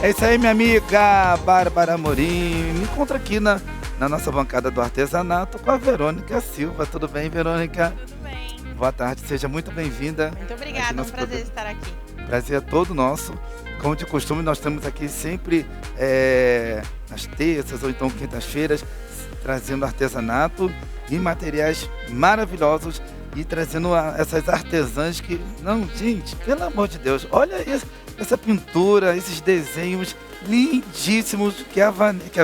É isso aí, minha amiga Bárbara Amorim. Me encontra aqui na nossa bancada do artesanato com a Verônica Silva. Tudo bem, Verônica? Tudo bem. Boa tarde, seja muito bem-vinda. Muito obrigada, é um prazer estar aqui. Prazer é todo nosso. Como de costume, nós estamos aqui sempre nas terças ou então quintas-feiras, trazendo artesanato e materiais maravilhosos e trazendo essas artesãs que... Não, gente, pelo amor de Deus, olha isso, essa pintura, esses desenhos lindíssimos que a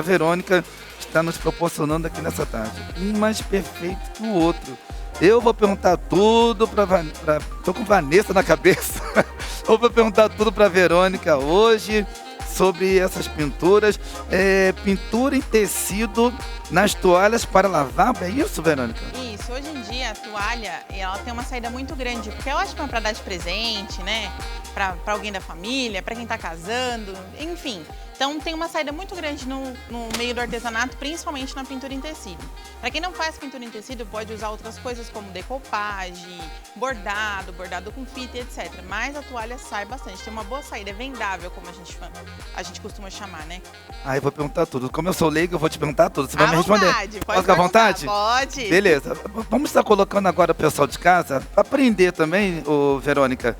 Verônica está nos proporcionando aqui nessa tarde. Um mais perfeito que o outro. Eu vou perguntar tudo tô com Vanessa na cabeça. Eu vou perguntar tudo para Verônica hoje sobre essas pinturas. Pintura em tecido nas toalhas para lavar, é isso, Verônica? Isso, hoje em dia a toalha, ela tem uma saída muito grande, porque é ótima para dar de presente, né? Para alguém da família, para quem está casando, enfim. Então tem uma saída muito grande no meio do artesanato, principalmente na pintura em tecido. Para quem não faz pintura em tecido, pode usar outras coisas como decopagem, bordado com fita, etc. Mas a toalha sai bastante, tem uma boa saída, é vendável, como a gente costuma chamar, né? Eu vou perguntar tudo. Como eu sou leigo, eu vou te perguntar tudo. Você vai me responder? Vontade, pode ficar à vontade? Pode. Beleza. Vamos estar colocando agora o pessoal de casa para aprender também, Verônica,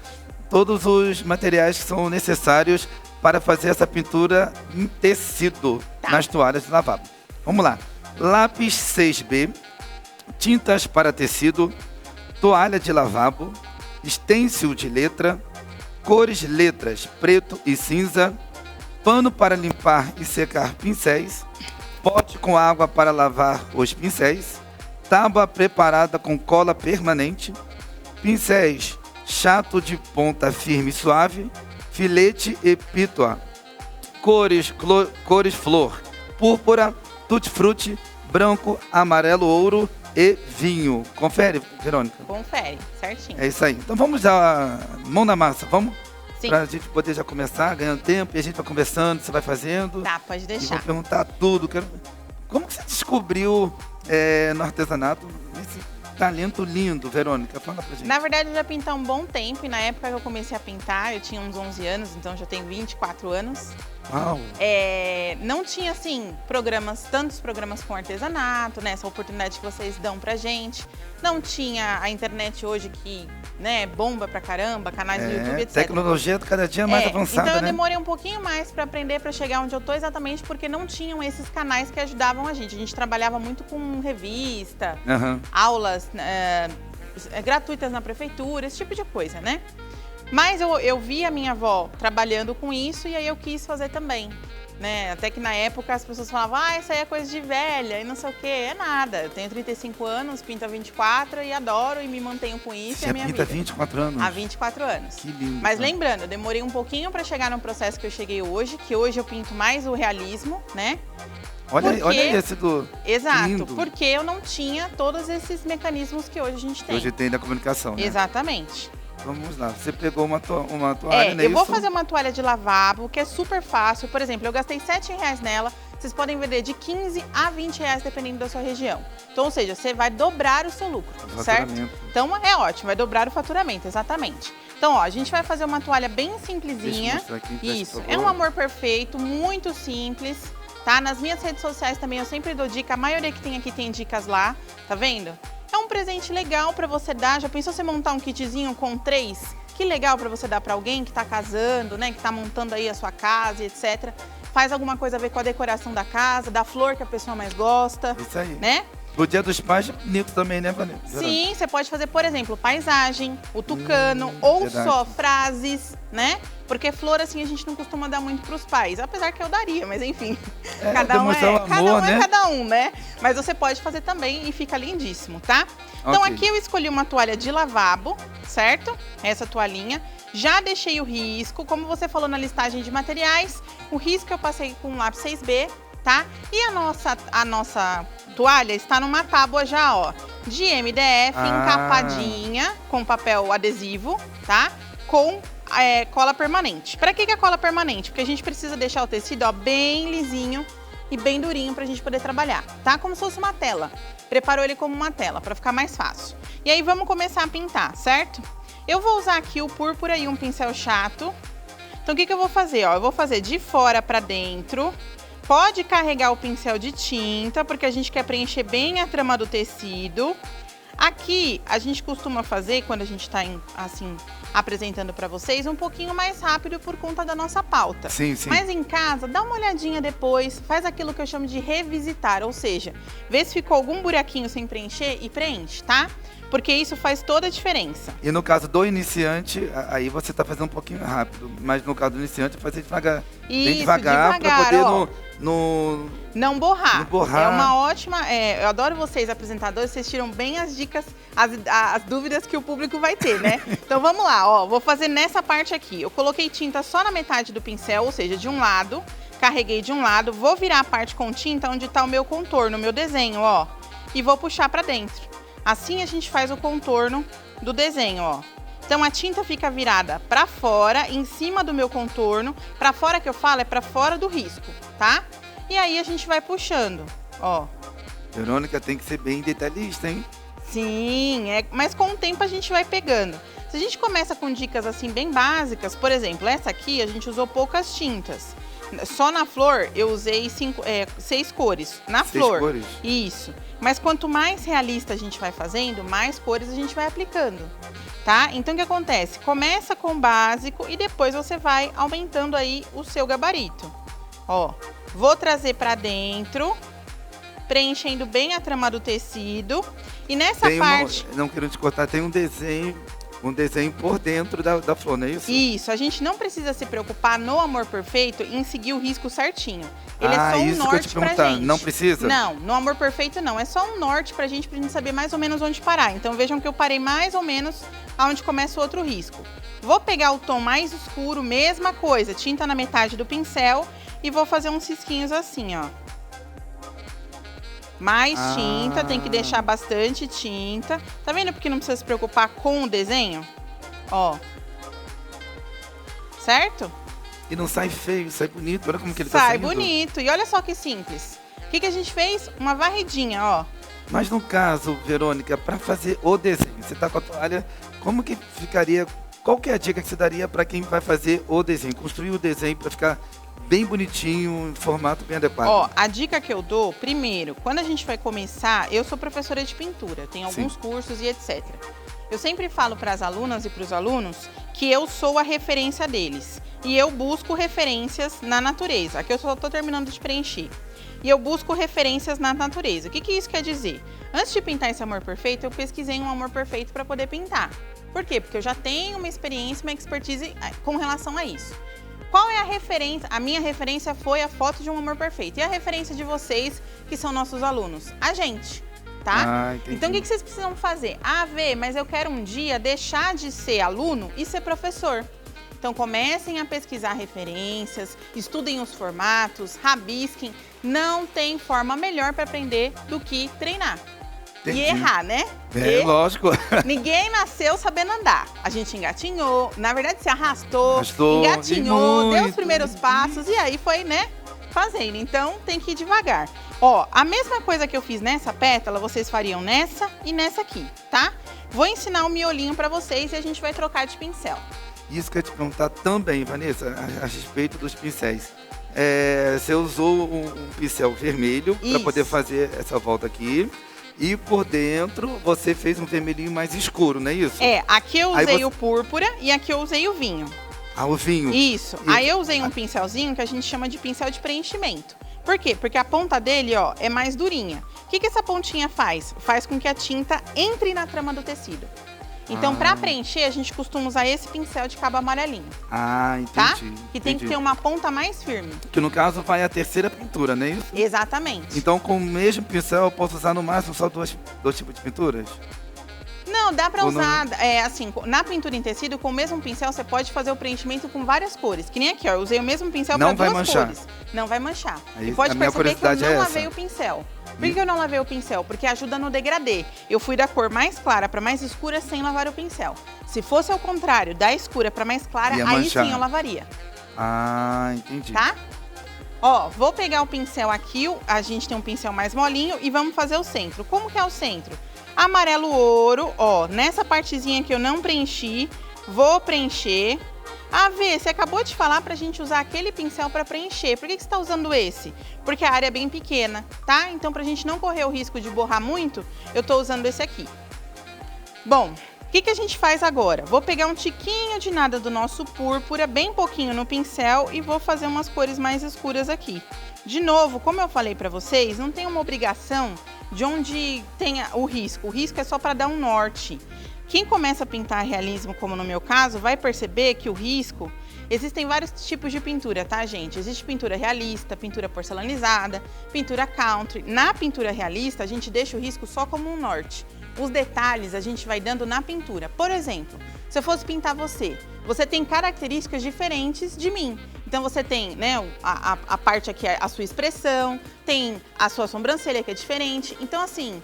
todos os materiais que são necessários para fazer essa pintura em tecido nas toalhas de lavabo. Vamos lá. Lápis 6B, tintas para tecido, toalha de lavabo, stencil de letra, cores letras preto e cinza, pano para limpar e secar pincéis, pote com água para lavar os pincéis, tábua preparada com cola permanente, pincéis chato de ponta firme e suave, filete e pítua, cores flor, púrpura, tutti-frutti, branco, amarelo, ouro e vinho. Confere, Verônica? Confere, certinho. É isso aí. Então vamos dar mão na massa, vamos? Sim. Pra gente poder já começar, ganhando tempo, e a gente vai conversando, você vai fazendo. Tá, pode deixar. E vou perguntar tudo. Como que você descobriu no artesanato esse talento lindo, Verônica? Fala pra gente. Na verdade, eu já pinto há um bom tempo e na época que eu comecei a pintar, eu tinha uns 11 anos, então já tenho 24 anos. Uau! Não tinha, assim, tantos programas com artesanato, né? Essa oportunidade que vocês dão pra gente. Não tinha a internet hoje que, né, bomba pra caramba, canais no YouTube, etc. Tecnologia cada dia mais avançada, então eu né? demorei um pouquinho mais pra aprender, pra chegar onde eu tô, exatamente porque não tinham esses canais que ajudavam a gente. A gente trabalhava muito com revista, aulas gratuitas na prefeitura, esse tipo de coisa, né? Mas eu vi a minha avó trabalhando com isso e aí eu quis fazer também, né? Até que na época as pessoas falavam, isso aí é coisa de velha e não sei o quê. É nada, eu tenho 35 anos, pinto há 24 e adoro e me mantenho com isso. Você pinta há 24 anos? Há 24 anos. Que lindo. Mas lembrando, eu demorei um pouquinho para chegar no processo que eu cheguei hoje, que hoje eu pinto mais o realismo, né? Olha esse do... Exato, lindo. porque eu não tinha todos esses mecanismos que hoje a gente tem. Hoje tem da comunicação, né? Exatamente. Vamos lá, você pegou uma toalha, né? Eu vou fazer uma toalha de lavabo, que é super fácil. Por exemplo, eu gastei R$7 nela. Vocês podem vender de 15 a 20 reais, dependendo da sua região. Então, ou seja, você vai dobrar o seu lucro, certo? Então, é ótimo, vai dobrar o faturamento, exatamente. Então, ó, a gente vai fazer uma toalha bem simplesinha. Deixa eu mostrar aqui, isso, é um amor perfeito, muito simples, tá? Nas minhas redes sociais também eu sempre dou dica, a maioria que tem aqui tem dicas lá, tá vendo? É um presente legal para você dar. Já pensou você montar um kitzinho com 3? Que legal para você dar para alguém que está casando, né? Que está montando aí a sua casa, etc. Faz alguma coisa a ver com a decoração da casa, da flor que a pessoa mais gosta. Isso aí. Né? O Dia dos Pais é bonito também, né, Vanessa? Sim, você pode fazer, por exemplo, paisagem, o tucano, ou verdade. só frases, né? Porque flor, assim, a gente não costuma dar muito pros pais. Apesar que eu daria, mas enfim. Cada um é cada um, né? Mas você pode fazer também e fica lindíssimo, tá? Então aqui eu escolhi uma toalha de lavabo, certo? Essa toalhinha. Já deixei o risco, como você falou na listagem de materiais, o risco eu passei com lápis 6B, tá? E a nossa toalha está numa tábua já, ó, de MDF, encapadinha, com papel adesivo, tá? Com cola permanente. Para que é cola permanente? Porque a gente precisa deixar o tecido, ó, bem lisinho e bem durinho pra gente poder trabalhar, tá? Como se fosse uma tela. Preparou ele como uma tela, para ficar mais fácil. E aí vamos começar a pintar, certo? Eu vou usar aqui o púrpura e um pincel chato. Então, o que eu vou fazer? Ó, eu vou fazer de fora para dentro. Pode carregar o pincel de tinta, porque a gente quer preencher bem a trama do tecido. Aqui, a gente costuma fazer, quando a gente está assim, apresentando para vocês, um pouquinho mais rápido por conta da nossa pauta. Sim, sim. Mas em casa, dá uma olhadinha depois, faz aquilo que eu chamo de revisitar, ou seja, vê se ficou algum buraquinho sem preencher e preenche, tá? Porque isso faz toda a diferença. E no caso do iniciante, aí você está fazendo um pouquinho rápido. Mas no caso do iniciante, fazer devagar. Isso, bem devagar para poder não borrar. Não borrar. É uma ótima... eu adoro vocês, apresentadores, vocês tiram bem as dicas, as dúvidas que o público vai ter, né? Então vamos lá, ó. Vou fazer nessa parte aqui. Eu coloquei tinta só na metade do pincel, ou seja, de um lado. Carreguei de um lado. Vou virar a parte com tinta onde está o meu contorno, o meu desenho, ó. E vou puxar para dentro. Assim a gente faz o contorno do desenho, ó. Então a tinta fica virada para fora, em cima do meu contorno. Para fora que eu falo é para fora do risco, tá? E aí a gente vai puxando, ó. Verônica, tem que ser bem detalhista, hein? Sim, mas com o tempo a gente vai pegando. Se a gente começa com dicas assim bem básicas, por exemplo, essa aqui a gente usou poucas tintas. Só na flor eu usei 6 cores. Na flor. 6 cores? Isso. Mas quanto mais realista a gente vai fazendo, mais cores a gente vai aplicando, tá? Então o que acontece? Começa com o básico e depois você vai aumentando aí o seu gabarito. Ó, vou trazer pra dentro, preenchendo bem a trama do tecido. E nessa parte... não quero te cortar, tem um desenho por dentro da flor, não é isso? Isso, a gente não precisa se preocupar no Amor Perfeito em seguir o risco certinho. Ele é só um norte pra gente. Não precisa? Não, no Amor Perfeito não, é só um norte pra gente saber mais ou menos onde parar. Então vejam que eu parei mais ou menos aonde começa o outro risco. Vou pegar o tom mais escuro, mesma coisa, tinta na metade do pincel e vou fazer uns risquinhos assim, ó. Mais tinta, tem que deixar bastante tinta. Tá vendo porque não precisa se preocupar com o desenho? Ó. Certo? E não sai feio, sai bonito. Olha como que ele tá saindo. Sai bonito. E olha só que simples. O que a gente fez? Uma varridinha, ó. Mas no caso, Verônica, para fazer o desenho, você tá com a toalha, como que ficaria? Qual que é a dica que você daria para quem vai fazer o desenho? Construir o desenho para ficar bem bonitinho, em formato bem adequado. Ó, a dica que eu dou, primeiro, quando a gente vai começar, eu sou professora de pintura, tenho alguns cursos e etc. Eu sempre falo para as alunas e para os alunos que eu sou a referência deles. E eu busco referências na natureza. Aqui eu só estou terminando de preencher. E eu busco referências na natureza. O que isso quer dizer? Antes de pintar esse Amor Perfeito, eu pesquisei um Amor Perfeito para poder pintar. Por quê? Porque eu já tenho uma experiência, uma expertise com relação a isso. Qual é a referência? A minha referência foi a foto de um Amor Perfeito. E a referência de vocês, que são nossos alunos? A gente, tá? Então, o que vocês precisam fazer? Vê, mas eu quero um dia deixar de ser aluno e ser professor. Então, comecem a pesquisar referências, estudem os formatos, rabisquem. Não tem forma melhor para aprender do que treinar. Entendi. E errar, né? É, lógico. Ninguém nasceu sabendo andar. A gente engatinhou, na verdade se arrastou, engatinhou, deu os primeiros passos e aí foi, né, fazendo. Então tem que ir devagar. Ó, a mesma coisa que eu fiz nessa pétala, vocês fariam nessa e nessa aqui, tá? Vou ensinar um miolinho pra vocês e a gente vai trocar de pincel. Isso que eu ia te perguntar também, Vanessa, a respeito dos pincéis. Você usou um pincel vermelho para poder fazer essa volta aqui. E por dentro você fez um vermelhinho mais escuro, não é isso? Aqui eu usei o púrpura e aqui eu usei o vinho. O vinho. Isso. Aí eu usei um pincelzinho que a gente chama de pincel de preenchimento. Por quê? Porque a ponta dele, ó, é mais durinha. O que essa pontinha faz? Faz com que a tinta entre na trama do tecido. Então, para preencher, a gente costuma usar esse pincel de cabo amarelinho. Entendi. Tá? Que tem que ter uma ponta mais firme. Que no caso vai a terceira pintura, não é isso? Exatamente. Então, com o mesmo pincel, eu posso usar no máximo só dois tipos de pinturas? Não, dá pra usar, assim, na pintura em tecido, com o mesmo pincel, você pode fazer o preenchimento com várias cores. Que nem aqui, ó, eu usei o mesmo pincel para duas cores. Não vai manchar. E pode perceber que eu não lavei o pincel. Por que eu não lavei o pincel? Porque ajuda no degradê. Eu fui da cor mais clara para mais escura sem lavar o pincel. Se fosse ao contrário, da escura para mais clara, aí sim eu lavaria. Entendi. Tá? Ó, vou pegar o pincel aqui, a gente tem um pincel mais molinho e vamos fazer o centro. Como que é o centro? Amarelo ouro, ó, nessa partezinha que eu não preenchi, vou preencher. Ah, Vê, você acabou de falar pra gente usar aquele pincel para preencher. Por que você está usando esse? Porque a área é bem pequena, tá? Então, pra gente não correr o risco de borrar muito, eu tô usando esse aqui. Bom, o que a gente faz agora? Vou pegar um tiquinho de nada do nosso púrpura, bem pouquinho no pincel e vou fazer umas cores mais escuras aqui. De novo, como eu falei pra vocês, não tem uma obrigação de onde tenha o risco. O risco é só para dar um norte. Quem começa a pintar realismo, como no meu caso, vai perceber que o risco... Existem vários tipos de pintura, tá, gente? Existe pintura realista, pintura porcelanizada, pintura country. Na pintura realista, a gente deixa o risco só como um norte. Os detalhes a gente vai dando na pintura. Por exemplo, se eu fosse pintar você, você tem características diferentes de mim. Então você tem, né, a parte aqui, a sua expressão, tem a sua sobrancelha que é diferente. Então assim,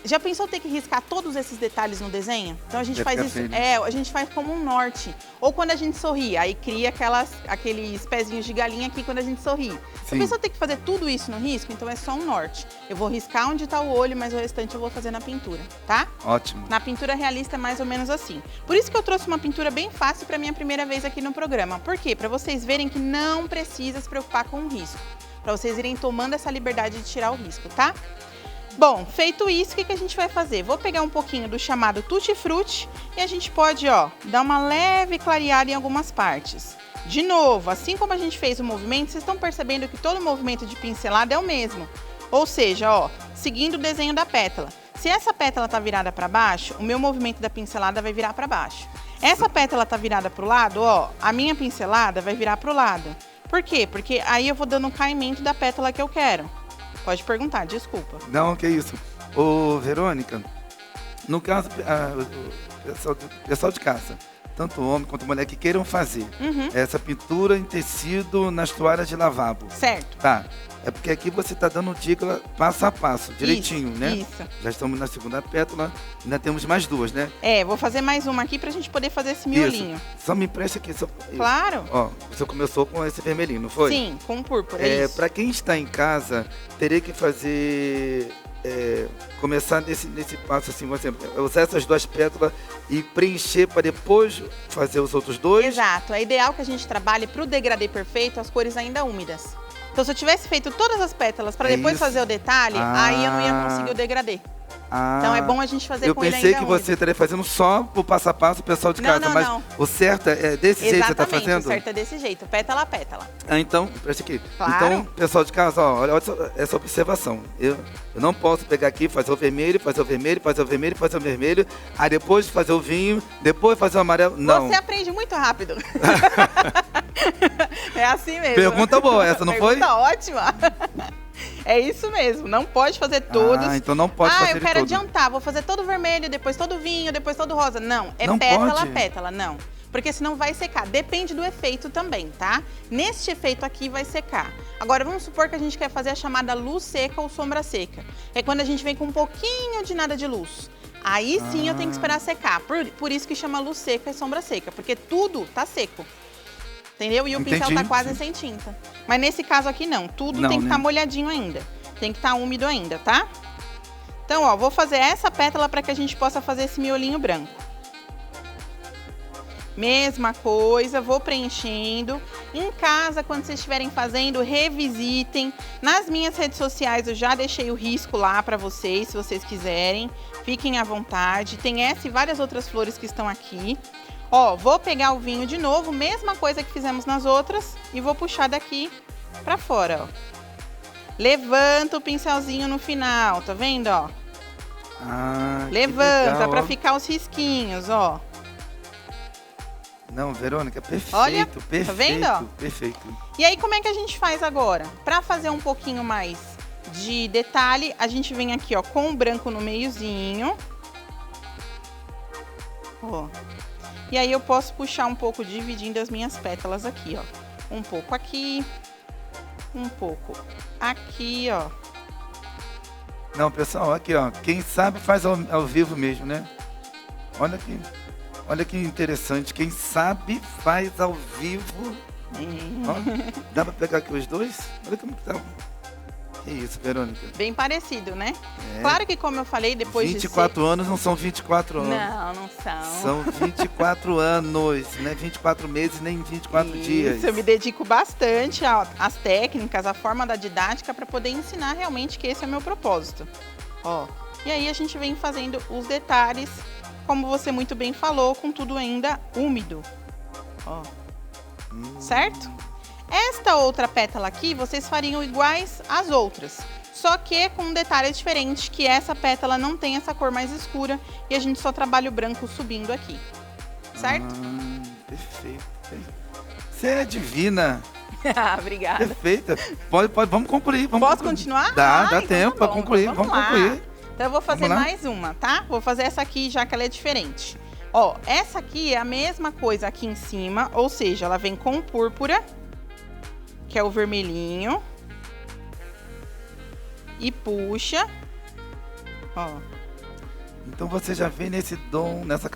já pensou ter que riscar todos esses detalhes no desenho? Então a gente faz isso, a gente faz como um norte. Ou quando a gente sorri, aí cria aqueles pezinhos de galinha aqui quando a gente sorri. Já pensou ter que fazer tudo isso no risco? Então é só um norte. Eu vou riscar onde está o olho, mas o restante eu vou fazer na pintura, tá? Ótimo. Na pintura realista é mais ou menos assim. Por isso que eu trouxe uma pintura bem fácil para minha primeira vez aqui no programa. Por quê? Para vocês verem que não precisa se preocupar com o risco. Para vocês irem tomando essa liberdade de tirar o risco, tá? Bom, feito isso, o que a gente vai fazer? Vou pegar um pouquinho do chamado Tutti Frutti e a gente pode, ó, dar uma leve clareada em algumas partes. De novo, assim como a gente fez o movimento, vocês estão percebendo que todo o movimento de pincelada é o mesmo. Ou seja, ó, seguindo o desenho da pétala. Se essa pétala tá virada para baixo, o meu movimento da pincelada vai virar para baixo. Essa pétala tá virada para o lado, ó, a minha pincelada vai virar para o lado. Por quê? Porque aí eu vou dando um caimento da pétala que eu quero. Pode perguntar, desculpa. Não, que isso. Ô, Verônica, no caso, o pessoal de casa, tanto homem quanto mulher, que queiram fazer essa pintura em tecido nas toalhas de lavabo. Certo. Tá. É porque aqui você está dando dica passo a passo, direitinho, isso, né? Isso. Já estamos na segunda pétala, ainda temos mais duas, né? É, vou fazer mais uma aqui pra gente poder fazer esse miolinho. Isso. Só me empresta aqui. Claro. Ó, você começou com esse vermelhinho, não foi? Sim, com púrpura, isso. Para quem está em casa, teria que fazer... começar nesse passo assim, por exemplo, usar essas duas pétalas e preencher para depois fazer os outros dois? Exato. É ideal que a gente trabalhe para o degradê perfeito as cores ainda úmidas. Então, se eu tivesse feito todas as pétalas para depois fazer o detalhe, aí eu não ia conseguir o degradê. Então é bom a gente fazer com ele ainda úmido. Eu pensei que você estaria fazendo só o passo a passo o pessoal de casa, mas o certo é desse jeito que você está fazendo? Exatamente, o certo é desse jeito, pétala a pétala. Então, presta aqui. Claro. Então, pessoal de casa, ó, olha essa observação. Eu não posso pegar aqui, fazer o vermelho, fazer o vermelho, fazer o vermelho, fazer o vermelho, aí depois fazer o vinho, depois fazer o amarelo. Não. Você aprende muito rápido. É assim mesmo. Pergunta boa essa, não foi? Pergunta ótima. É isso mesmo, não pode fazer todos. Então não pode fazer eu quero adiantar, vou fazer todo vermelho, depois todo vinho, depois todo rosa. Não, não pétala pode? A pétala, não. Porque senão vai secar. Depende do efeito também, tá? Neste efeito aqui vai secar. Agora, vamos supor que a gente quer fazer a chamada luz seca ou sombra seca. É quando a gente vem com um pouquinho de nada de luz. Aí sim eu tenho que esperar secar. Por isso que chama luz seca e sombra seca, porque tudo tá seco. Entendeu? E o pincel tá quase sem tinta. Mas nesse caso aqui não, tudo tem que estar molhadinho ainda. Tem que estar úmido ainda, tá? Então, ó, vou fazer essa pétala para que a gente possa fazer esse miolinho branco. Mesma coisa, vou preenchendo. Em casa, quando vocês estiverem fazendo, revisitem. Nas minhas redes sociais eu já deixei o risco lá para vocês, se vocês quiserem. Fiquem à vontade. Tem essa e várias outras flores que estão aqui. Ó, vou pegar o vinho de novo, mesma coisa que fizemos nas outras, e vou puxar daqui pra fora, ó. Levanta o pincelzinho no final, tá vendo, ó? Levanta legal, pra ficar os risquinhos, ó. Não, Verônica, perfeito, olha, perfeito, tá vendo, ó? Perfeito. E aí, como é que a gente faz agora? Pra fazer um pouquinho mais de detalhe, a gente vem aqui, ó, com o branco no meiozinho. Ó. E aí eu posso puxar um pouco, dividindo as minhas pétalas aqui, ó. Um pouco aqui, um pouco aqui, ó. Não, pessoal, aqui, ó. Quem sabe faz ao vivo mesmo, né? Olha que interessante. Quem sabe faz ao vivo. Ó, dá pra pegar aqui os dois? Olha como que tá. Que isso, Verônica? Bem parecido, né? Claro que, como eu falei, depois 24 anos não são 24 anos. Não são. São 24 anos, não é 24 meses nem 24 dias. Isso, eu me dedico bastante às técnicas, à forma da didática para poder ensinar realmente que esse é o meu propósito. Ó, e aí a gente vem fazendo os detalhes, como você muito bem falou, com tudo ainda úmido. Ó. Certo? Esta outra pétala aqui, vocês fariam iguais às outras, só que com um detalhe diferente, que essa pétala não tem essa cor mais escura e a gente só trabalha o branco subindo aqui, certo? Perfeito. Você é divina. Obrigada. Perfeita. Pode, vamos concluir. Posso continuar? Dá então tempo para concluir. Então vamos concluir. Então eu vou fazer mais uma, tá? Vou fazer essa aqui, já que ela é diferente. Ó, essa aqui é a mesma coisa aqui em cima, ou seja, ela vem com púrpura, que é o vermelhinho, e puxa, ó. Então você já vem nesse dom, nessa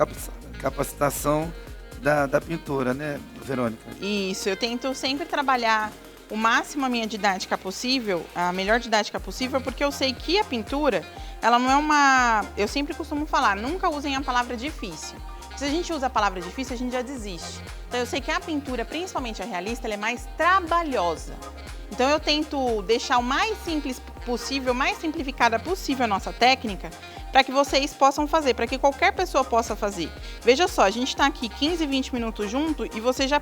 capacitação da pintura, né, Verônica? Isso, eu tento sempre trabalhar o máximo a minha didática possível, a melhor didática possível, porque eu sei que a pintura, ela não é uma... Eu sempre costumo falar, nunca usem a palavra difícil. Se a gente usa a palavra difícil, a gente já desiste. Então eu sei que a pintura, principalmente a realista, ela é mais trabalhosa. Então eu tento deixar o mais simples possível, mais simplificada possível a nossa técnica, para que vocês possam fazer, para que qualquer pessoa possa fazer. Veja só, a gente está aqui 15, 20 minutos junto e você já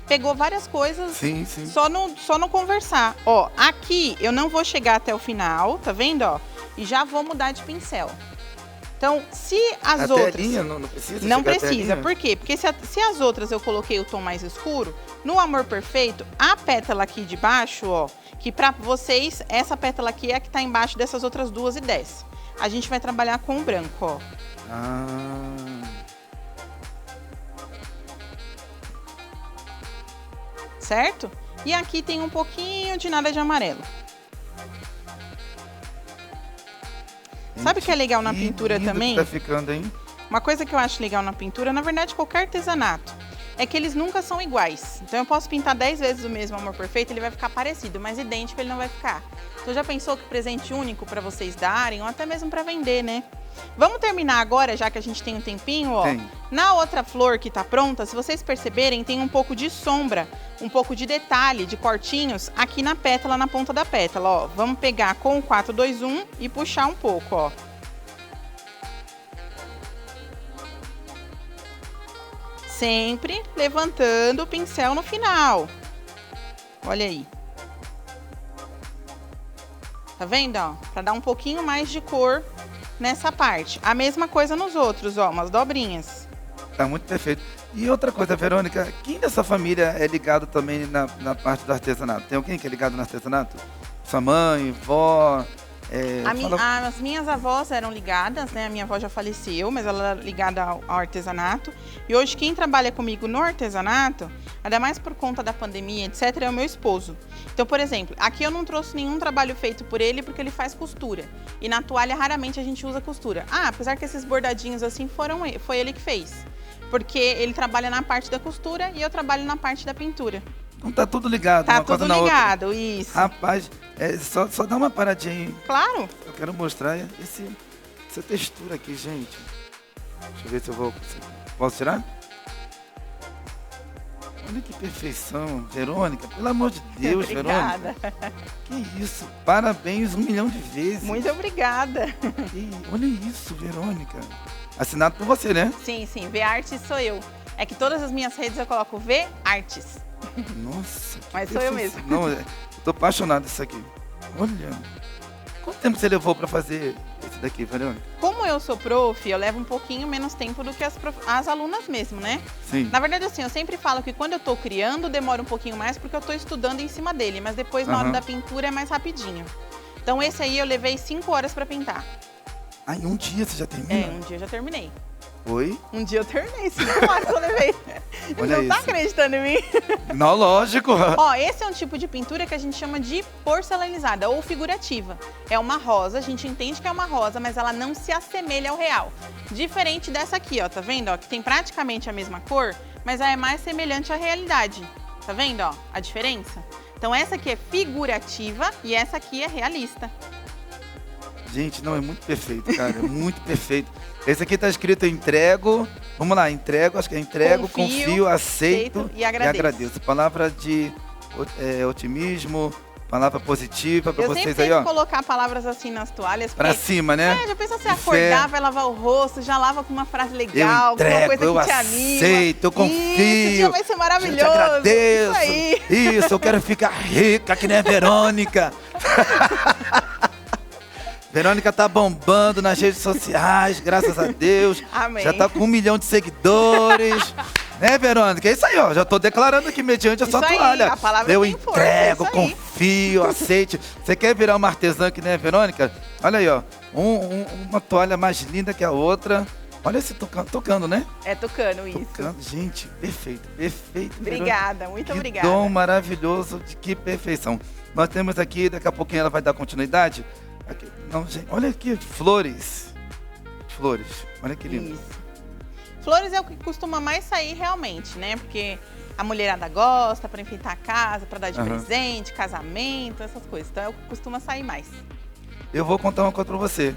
pegou várias coisas sim. Só no conversar. Ó, aqui eu não vou chegar até o final, tá vendo, ó? E já vou mudar de pincel. Então, se as outras... Telinha, não precisa? Não precisa. Por quê? Porque se as outras eu coloquei o tom mais escuro, no Amor Perfeito, a pétala aqui de baixo, ó, que pra vocês, essa pétala aqui é a que tá embaixo dessas outras duas e desce. A gente vai trabalhar com o branco, ó. Certo? E aqui tem um pouquinho de nada de amarelo. Sabe o que é legal na pintura também? Tá ficando, hein? Uma coisa que eu acho legal na pintura, na verdade, qualquer artesanato, é que eles nunca são iguais. Então eu posso pintar 10 vezes o mesmo Amor Perfeito, ele vai ficar parecido, mas idêntico ele não vai ficar. Então já pensou que presente único para vocês darem, ou até mesmo para vender, né? Vamos terminar agora, já que a gente tem um tempinho, ó. Tem. Na outra flor que tá pronta, se vocês perceberem, tem um pouco de sombra, um pouco de detalhe, de cortinhos, aqui na pétala, na ponta da pétala, ó. Vamos pegar com o 421 e puxar um pouco, ó. Sempre levantando o pincel no final. Olha aí. Tá vendo, ó? Pra dar um pouquinho mais de cor nessa parte. A mesma coisa nos outros, ó, umas dobrinhas. Tá muito perfeito. E outra coisa, Verônica, quem dessa família é ligado também na parte do artesanato? Tem alguém que é ligado no artesanato? Sua mãe, vó? As minhas avós eram ligadas, né? A minha avó já faleceu, mas ela era ligada ao artesanato. E hoje quem trabalha comigo no artesanato, ainda mais por conta da pandemia, etc., é o meu esposo. Então, por exemplo, aqui eu não trouxe nenhum trabalho feito por ele porque ele faz costura. E na toalha raramente a gente usa costura. Apesar que esses bordadinhos assim foi ele que fez. Porque ele trabalha na parte da costura e eu trabalho na parte da pintura. Então tá tudo ligado, tá uma coisa na outra. Tá tudo ligado, isso. Rapaz, só dá uma paradinha aí. Claro. Eu quero mostrar essa textura aqui, gente. Deixa eu ver se eu vou... Posso tirar? Olha que perfeição, Verônica. Pelo amor de Deus, obrigada. Verônica. Que isso. Parabéns 1 milhão de vezes. Muito obrigada. Olha isso, Verônica. Assinado por você, né? Sim, V Artes sou eu. É que todas as minhas redes eu coloco V Artes. Nossa. Mas sou eu mesmo. Não, eu tô apaixonado disso aqui. Olha. Quanto tempo você levou para fazer esse daqui, Verônica? Como eu sou prof, eu levo um pouquinho menos tempo do que as alunas mesmo, né? Sim. Na verdade, assim, eu sempre falo que quando eu tô criando, demora um pouquinho mais porque eu tô estudando em cima dele. Mas depois, na hora da pintura, é mais rapidinho. Então, esse aí eu levei 5 horas para pintar. Ah, em um dia você já terminou? Um dia eu já terminei. Oi? Um dia eu terminei, 5 horas eu levei. Olha não tá acreditando em mim? Não, lógico. Ó, esse é um tipo de pintura que a gente chama de porcelanizada ou figurativa. É uma rosa, a gente entende que é uma rosa, mas ela não se assemelha ao real. Diferente dessa aqui, ó, tá vendo? Ó, que tem praticamente a mesma cor, mas ela é mais semelhante à realidade. Tá vendo, ó, a diferença? Então essa aqui é figurativa e essa aqui é realista. Gente, não, é muito perfeito, cara, é muito perfeito. Esse aqui tá escrito entrego, vamos lá, entrego, acho que é entrego, confio, aceito e agradeço. Palavra de otimismo, palavra positiva para vocês aí, ó. Eu sempre tento colocar palavras assim nas toalhas. Pra cima, né? Já pensa você acordar, vai lavar o rosto, já lava com uma frase legal, com uma coisa que te anima. Eu aceito, eu confio. Esse dia vai ser maravilhoso. Eu te agradeço. Isso aí. Isso, eu quero ficar rica, que nem a Verônica. Verônica tá bombando nas redes sociais, graças a Deus. Amém. Já tá com 1 milhão de seguidores. Né, Verônica? É isso aí, ó. Já tô declarando aqui mediante a sua toalha. A palavra eu tem entrego, força, confio, aceite. Você quer virar uma artesã que nem a Verônica? Olha aí, ó. Uma toalha mais linda que a outra. Olha esse tocando, né? É tocando isso. Tocando. Gente, perfeito, perfeito. Obrigada, Verônica. muito que obrigada. Dom maravilhoso, que perfeição. Nós temos aqui, daqui a pouquinho ela vai dar continuidade. Aqui, não, gente, olha aqui, flores. Flores, olha que lindo. Isso. Flores é o que costuma mais sair realmente, né? Porque a mulherada gosta para enfeitar a casa, para dar de presente, casamento, essas coisas. Então é o que costuma sair mais. Eu vou contar uma coisa para você.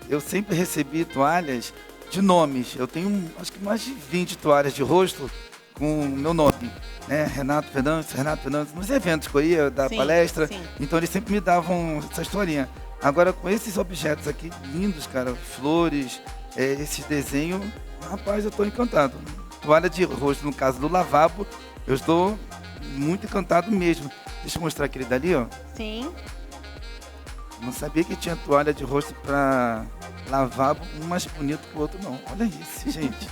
Eu sempre recebi toalhas de nomes. Eu tenho, acho que mais de 20 toalhas de rosto com o meu nome, né? Renato Fernandes, nos eventos que eu ia dar palestra. Sim. Então eles sempre me davam essas toalhinhas. Agora com esses objetos aqui lindos, cara, flores, esses desenhos, rapaz, eu estou encantado. Toalha de rosto, no caso do lavabo, eu estou muito encantado mesmo. Deixa eu mostrar aquele dali, ó. Sim. Não sabia que tinha toalha de rosto para lavabo, um mais bonito que o outro, não. Olha isso, gente.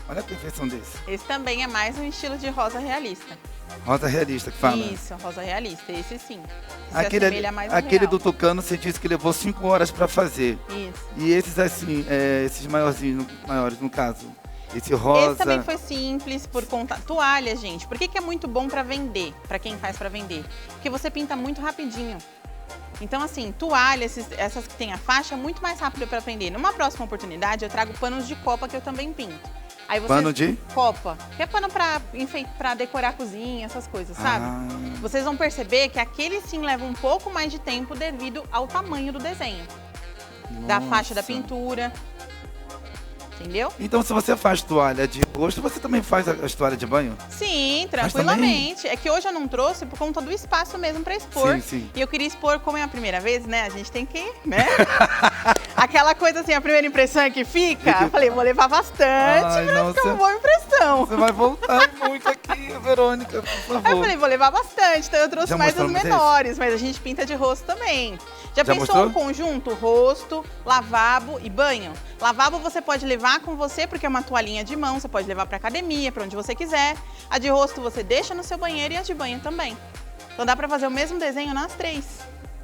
Olha a perfeição desse. Esse também é mais um estilo de rosa realista. Rosa realista que fala? Isso, rosa realista, esse sim. Aquele do tucano, você disse que levou 5 horas para fazer. Isso. E esses assim, esses maiores no caso? Esse rosa... Esse também foi simples, por conta... Toalha, gente. Por que é muito bom para vender? Para quem faz para vender? Porque você pinta muito rapidinho. Então, assim, toalha, essas que tem a faixa, é muito mais rápido para vender. Numa próxima oportunidade, eu trago panos de copa que eu também pinto. Aí pano de? Copa. Que é pano pra decorar a cozinha, essas coisas, sabe? Vocês vão perceber que aquele sim leva um pouco mais de tempo devido ao tamanho do desenho. Nossa. Da faixa da pintura. Entendeu? Então, se você faz toalha de rosto, você também faz as toalhas de banho? Sim, tranquilamente. É que hoje eu não trouxe por conta do espaço mesmo para expor. Sim, sim. E eu queria expor, como é a primeira vez, né? A gente tem que, né? Aquela coisa assim, a primeira impressão é que fica. Eu falei, vou levar bastante pra ficar uma boa impressão. Você vai voltar muito aqui, Verônica, por favor. Aí eu falei, vou levar bastante. Então eu trouxe mais os menores, mas a gente pinta de rosto também. Já pensou mostrou? Um conjunto? Rosto, lavabo e banho? Lavabo você pode levar com você, porque é uma toalhinha de mão, você pode levar pra academia, pra onde você quiser. A de rosto você deixa no seu banheiro e a de banho também. Então dá pra fazer o mesmo desenho nas 3.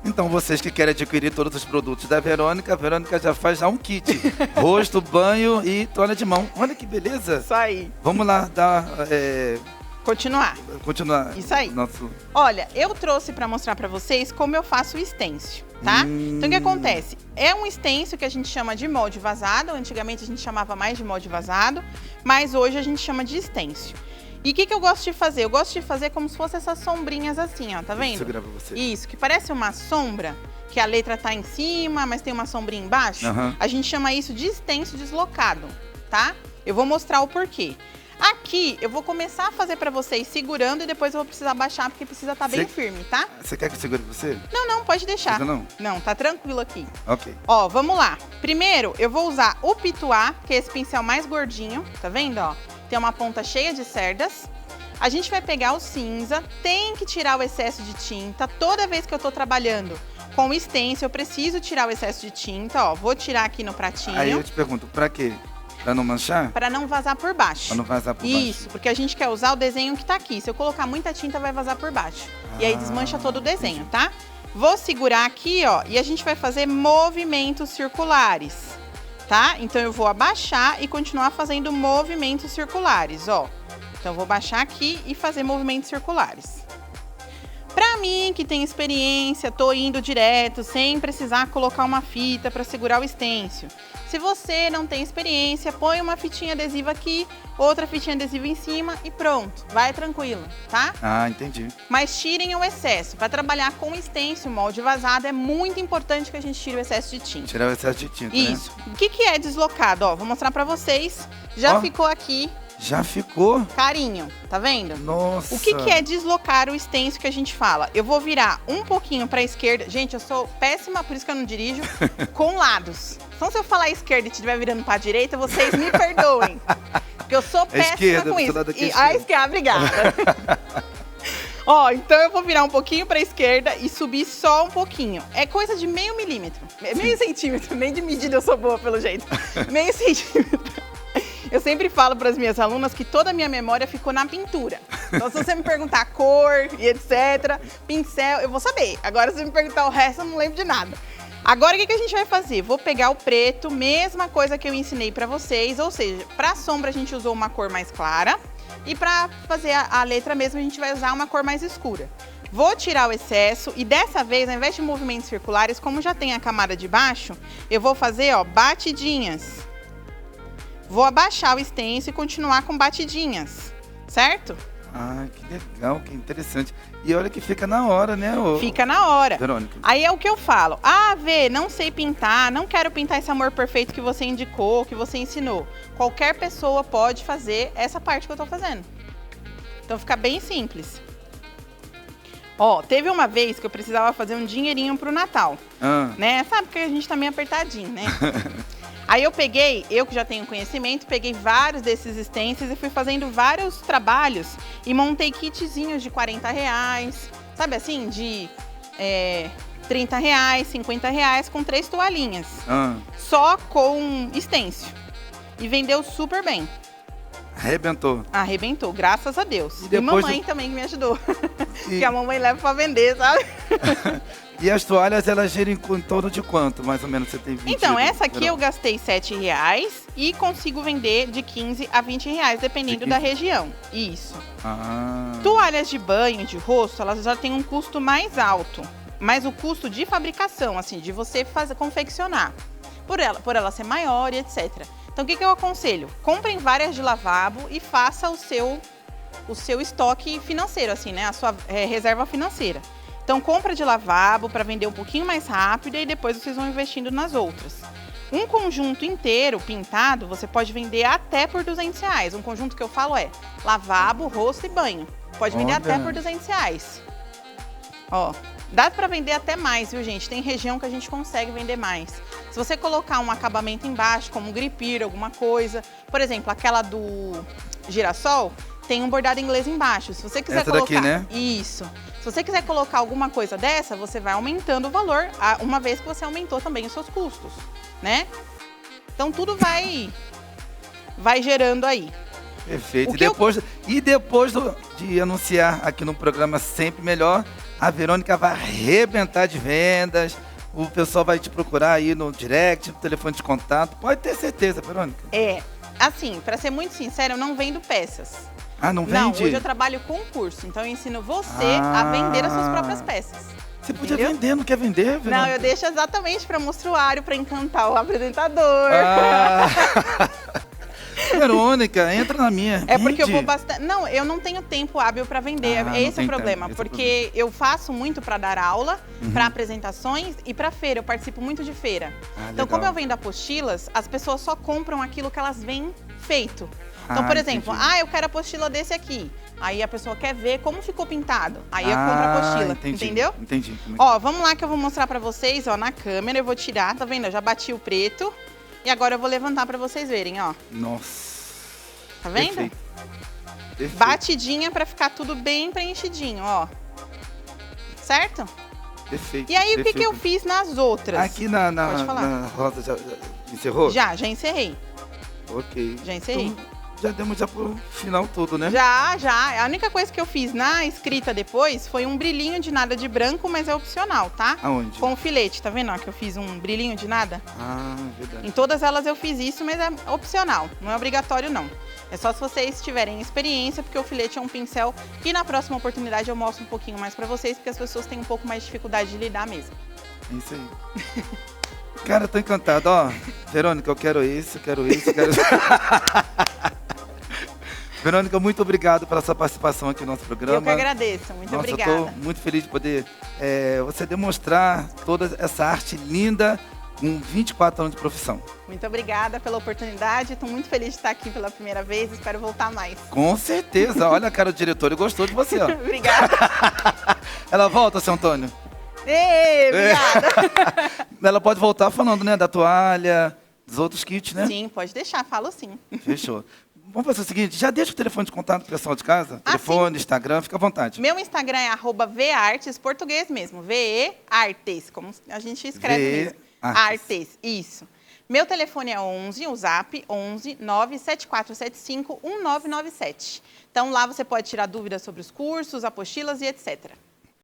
Então vocês que querem adquirir todos os produtos da Verônica, a Verônica já faz um kit. Rosto, banho e toalha de mão. Olha que beleza. Isso aí. Vamos lá dar... Continuar. Isso aí. Olha, eu trouxe para mostrar para vocês como eu faço o stencil, tá? Então, o que acontece? É um stencil que a gente chama de molde vazado. Antigamente, a gente chamava mais de molde vazado, mas hoje a gente chama de stencil. E o que eu gosto de fazer? Eu gosto de fazer como se fossem essas sombrinhas assim, ó, tá vendo? Isso, eu gravo você. Isso, que parece uma sombra, que a letra tá em cima, mas tem uma sombrinha embaixo. A gente chama isso de stencil deslocado, tá? Eu vou mostrar o porquê. Aqui, eu vou começar a fazer pra vocês segurando e depois eu vou precisar baixar, porque precisa estar bem firme, tá? Você quer que eu segure você? Não, pode deixar. Não? Não, tá tranquilo aqui. Ok. Ó, vamos lá. Primeiro, eu vou usar o pituá, que é esse pincel mais gordinho, tá vendo, ó? Tem uma ponta cheia de cerdas. A gente vai pegar o cinza, tem que tirar o excesso de tinta. Toda vez que eu tô trabalhando com o stencil, eu preciso tirar o excesso de tinta, ó. Vou tirar aqui no pratinho. Aí eu te pergunto, pra quê? Pra não manchar? Pra não vazar por baixo. Pra não vazar por baixo. Isso, porque a gente quer usar o desenho que tá aqui. Se eu colocar muita tinta, vai vazar por baixo. E aí desmancha todo o desenho, tá? Vou segurar aqui, ó, e a gente vai fazer movimentos circulares, tá? Então eu vou abaixar e continuar fazendo movimentos circulares, ó. Então eu vou baixar aqui e fazer movimentos circulares. Pra mim, que tenho experiência, tô indo direto, sem precisar colocar uma fita para segurar o estêncil. Se você não tem experiência, põe uma fitinha adesiva aqui, outra fitinha adesiva em cima e pronto. Vai tranquilo, tá? Ah, entendi. Mas tirem o excesso. Para trabalhar com estêncil, molde vazado, é muito importante que a gente tire o excesso de tinta. Tirar o excesso de tinta, Isso. Né? O que é deslocado? Ó, vou mostrar para vocês. Já ficou aqui. Já ficou? Carinho, tá vendo? Nossa. O que é deslocar o estêncil que a gente fala? Eu vou virar um pouquinho para a esquerda. Gente, eu sou péssima, por isso que eu não dirijo, com lados. Então, se eu falar esquerda e estiver virando para a direita, vocês me perdoem. Porque eu sou péssima com isso. A esquerda, obrigada. Ó, então eu vou virar um pouquinho para a esquerda e subir só um pouquinho. É coisa de meio milímetro. Meio centímetro, nem de medida eu sou boa, pelo jeito. Meio centímetro. Eu sempre falo para as minhas alunas que toda a minha memória ficou na pintura. Então, se você me perguntar cor e etc, pincel, eu vou saber. Agora, se você me perguntar o resto, eu não lembro de nada. Agora, o que a gente vai fazer? Vou pegar o preto, mesma coisa que eu ensinei para vocês. Ou seja, para sombra a gente usou uma cor mais clara. E para fazer a letra mesmo, a gente vai usar uma cor mais escura. Vou tirar o excesso e dessa vez, ao invés de movimentos circulares, como já tem a camada de baixo, eu vou fazer, ó, batidinhas. Vou abaixar o estêncil e continuar com batidinhas, certo? Ah, que legal, que interessante. E olha que fica na hora, né? Fica na hora. Verônica. Aí é o que eu falo. Ah, Vê, não sei pintar, não quero pintar esse amor perfeito que você indicou, que você ensinou. Qualquer pessoa pode fazer essa parte que eu tô fazendo. Então fica bem simples. Ó, teve uma vez que eu precisava fazer um dinheirinho pro Natal, né? Sabe que a gente tá meio apertadinho, né? Aí eu peguei, eu que já tenho conhecimento, peguei vários desses stencils e fui fazendo vários trabalhos e montei kitzinhos de R$40, sabe assim, de R$30, R$50 com 3 toalhinhas. Só com stencil. E vendeu super bem. Arrebentou. Arrebentou, graças a Deus. E mamãe também que me ajudou. Que a mamãe leva pra vender, sabe? E as toalhas, elas giram em torno de quanto, mais ou menos, você tem vendido? Então, essa aqui eu gastei R$7 e consigo vender de R$15 a R$20, dependendo da região. Isso. Toalhas de banho, de rosto, elas já têm um custo mais alto. Mas o custo de fabricação, assim, de você confeccionar, por ela ser maior e etc. Então, o que eu aconselho? Comprem várias de lavabo e faça o seu estoque financeiro, assim, né? A sua reserva financeira. Então, compra de lavabo para vender um pouquinho mais rápido e depois vocês vão investindo nas outras. Um conjunto inteiro pintado, você pode vender até por R$200. Um conjunto que eu falo é lavabo, rosto e banho. Pode vender até por R$200. Ó, dá para vender até mais, viu, gente? Tem região que a gente consegue vender mais. Se você colocar um acabamento embaixo, como um gripir, alguma coisa. Por exemplo, aquela do girassol, tem um bordado inglês embaixo. Se você quiser colocar... daqui, né? Isso. Se você quiser colocar alguma coisa dessa, você vai aumentando o valor, uma vez que você aumentou também os seus custos, né? Então, tudo vai gerando aí. Perfeito. E depois de anunciar aqui no programa Sempre Melhor, a Verônica vai arrebentar de vendas. O pessoal vai te procurar aí no direct, no telefone de contato. Pode ter certeza, Verônica. Assim, para ser muito sincera, eu não vendo peças. Ah, não vende? Não, hoje eu trabalho com curso, então eu ensino você a vender as suas próprias peças. Você podia vender, não quer vender, Verônica? Não, eu deixo exatamente para mostruário, para encantar o apresentador. Verônica, entra na minha. É porque eu vou bastante... Não, eu não tenho tempo hábil para vender. Esse é o problema. Porque eu faço muito para dar aula, para apresentações e para feira. Eu participo muito de feira. Então, como eu vendo apostilas, as pessoas só compram aquilo que elas veem feito. Então, por exemplo, eu quero a apostila desse aqui. Aí a pessoa quer ver como ficou pintado. Aí eu compro a apostila, entendeu? Entendi. Ó, vamos lá que eu vou mostrar pra vocês, ó, na câmera. Eu vou tirar, tá vendo? Eu já bati o preto. E agora eu vou levantar pra vocês verem, ó. Nossa. Tá vendo? Perfeito. Batidinha pra ficar tudo bem preenchidinho, ó. Certo? Perfeito. E aí, o que eu fiz nas outras? Aqui na rosa já encerrou? Já encerrei. Ok. Já encerrei. Então, já demos pro final tudo, né? Já. A única coisa que eu fiz na escrita depois foi um brilhinho de nada de branco, mas é opcional, tá? Aonde? Com o filete, tá vendo? Ó, que eu fiz um brilhinho de nada. Verdade. Em todas elas eu fiz isso, mas é opcional. Não é obrigatório, não. É só se vocês tiverem experiência, porque o filete é um pincel que na próxima oportunidade eu mostro um pouquinho mais pra vocês, porque as pessoas têm um pouco mais de dificuldade de lidar mesmo. É isso aí. Cara, eu tô encantado, ó. Verônica, eu quero isso, eu quero isso, eu quero isso. Verônica, muito obrigado pela sua participação aqui no nosso programa. Eu que agradeço, muito obrigada. Eu estou muito feliz de poder você demonstrar toda essa arte linda com 24 anos de profissão. Muito obrigada pela oportunidade, estou muito feliz de estar aqui pela primeira vez, espero voltar mais. Com certeza, olha a cara do diretor, ele gostou de você. Ó. Obrigada. Ela volta, seu Antônio? Ei, obrigada. Ela pode voltar falando, né, da toalha, dos outros kits, né? Sim, pode deixar, falo sim. Fechou. Vamos fazer o seguinte, já deixa o telefone de contato pro pessoal de casa? Telefone, sim. Instagram, fica à vontade. Meu Instagram é @veartes, português mesmo, V-E-Artes, como a gente escreve mesmo. Artes, isso. Meu telefone é 11, o zap 11 97475 1997. Então lá você pode tirar dúvidas sobre os cursos, apostilas e etc.